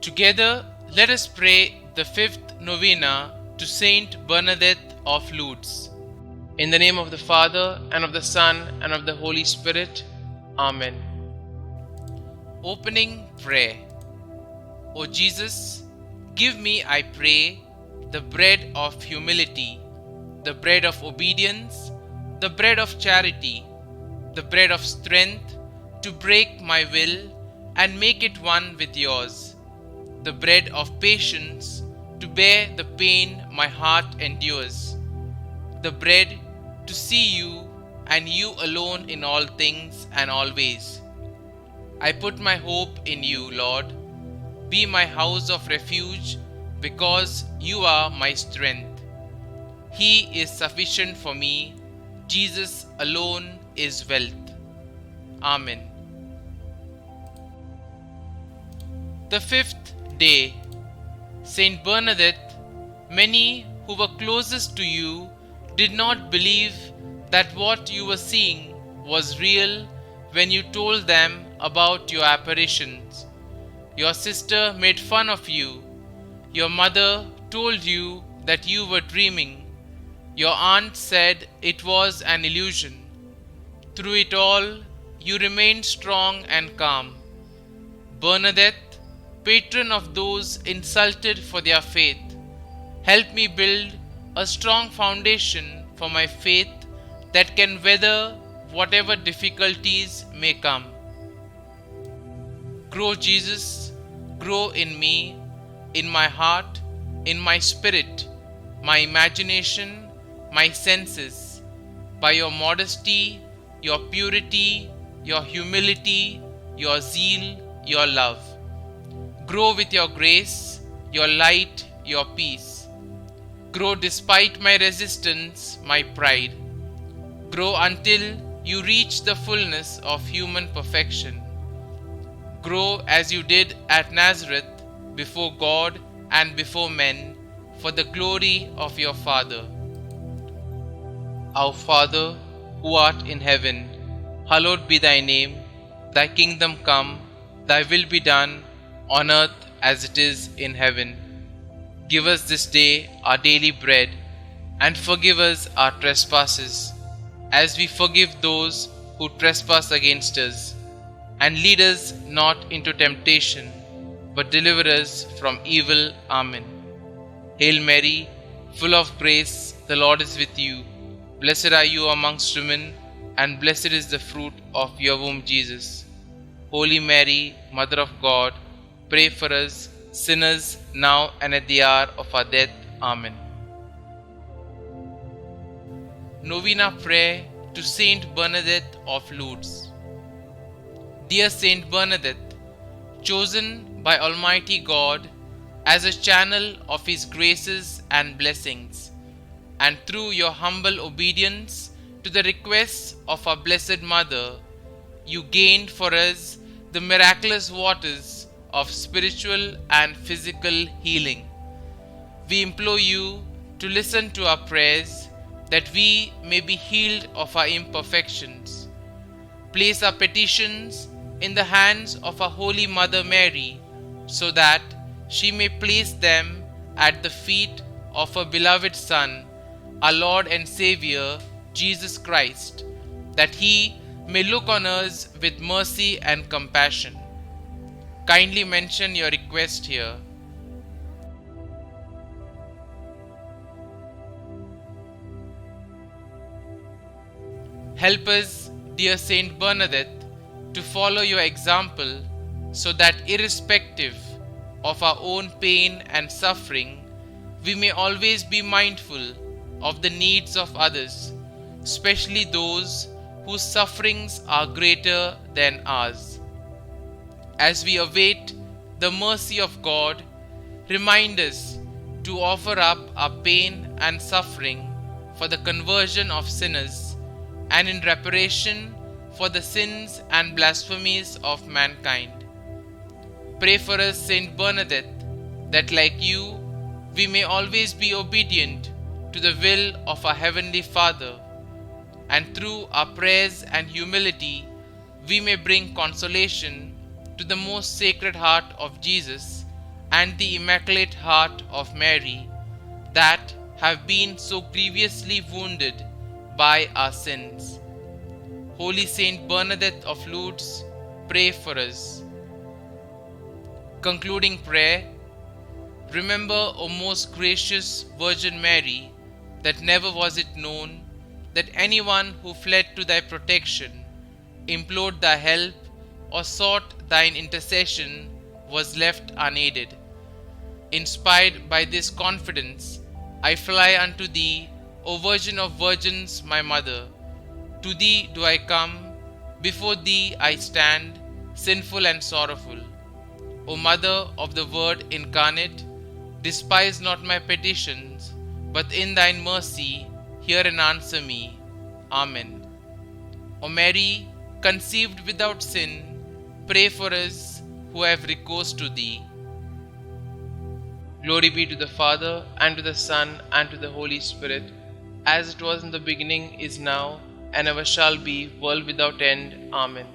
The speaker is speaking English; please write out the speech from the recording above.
Together, let us pray the fifth novena to St Bernadette of Lourdes. In the name of the Father, and of the Son, and of the Holy Spirit. Amen. Opening prayer. O Jesus, give me, I pray, the bread of humility, the bread of obedience, the bread of charity, the bread of strength to break my will and make it one with yours, the bread of patience to bear the pain my heart endures, the bread to see you and you alone in all things and always. I put my hope in you, Lord. Be my house of refuge, because you are my strength. He is sufficient for me. Jesus alone is wealth. Amen. The fifth day. St Bernadette, many who were closest to you did not believe that what you were seeing was real when you told them about your apparitions. Your sister made fun of you. Your mother told you that you were dreaming. Your aunt said it was an illusion. Through it all, you remained strong and calm. Bernadette, patron of those insulted for their faith, help me build a strong foundation for my faith that can weather whatever difficulties may come. Grow, Jesus, grow in me, in my heart, in my spirit, my imagination, my senses, by your modesty, your purity, your humility, your zeal, your love. Grow with your grace, your light, your peace. Grow despite my resistance, my pride. Grow until you reach the fullness of human perfection. Grow as you did at Nazareth, before God and before men, for the glory of your Father. Our Father, who art in heaven, hallowed be thy name. Thy kingdom come, thy will be done, on earth as it is in heaven. Give us this day our daily bread, and forgive us our trespasses, as we forgive those who trespass against us. And lead us not into temptation, but deliver us from evil. Amen. Hail Mary, full of grace, the Lord is with you. Blessed are you amongst women, and blessed is the fruit of your womb, Jesus. Holy Mary, Mother of God, pray for us sinners, now and at the hour of our death. Amen. Novena Prayer to St Bernadette of Lourdes. Dear St Bernadette, chosen by Almighty God as a channel of His graces and blessings, and through your humble obedience to the requests of our Blessed Mother, you gained for us the miraculous waters of spiritual and physical healing. We implore you to listen to our prayers, that we may be healed of our imperfections. Place our petitions in the hands of our Holy Mother Mary, so that she may place them at the feet of her beloved Son, our Lord and Xavier, Jesus Christ, that He may look on us with mercy and compassion. Kindly mention your request here. Help us, dear Saint Bernadette, to follow your example, so that irrespective of our own pain and suffering, we may always be mindful of the needs of others, especially those whose sufferings are greater than ours. As we await the mercy of God, remind us to offer up our pain and suffering for the conversion of sinners, and in reparation for the sins and blasphemies of mankind. Pray for us, Saint Bernadette, that like you, we may always be obedient to the will of our Heavenly Father, and through our prayers and humility, we may bring consolation to the most Sacred Heart of Jesus, and the Immaculate Heart of Mary, that have been so grievously wounded by our sins. Holy Saint Bernadette of Lourdes, pray for us. Concluding prayer. Remember, O most gracious Virgin Mary, that never was it known that anyone who fled to thy protection, implored thy help, or sought thine intercession was left unaided. Inspired by this confidence, I fly unto thee, O Virgin of Virgins, my Mother. To thee do I come, before thee I stand, sinful and sorrowful. O Mother of the Word incarnate, despise not my petitions, but in thine mercy hear and answer me. Amen. O Mary, conceived without sin, pray for us who have recourse to thee. Glory be to the Father, and to the Son, and to the Holy Spirit, as it was in the beginning, is now, and ever shall be, world without end. Amen.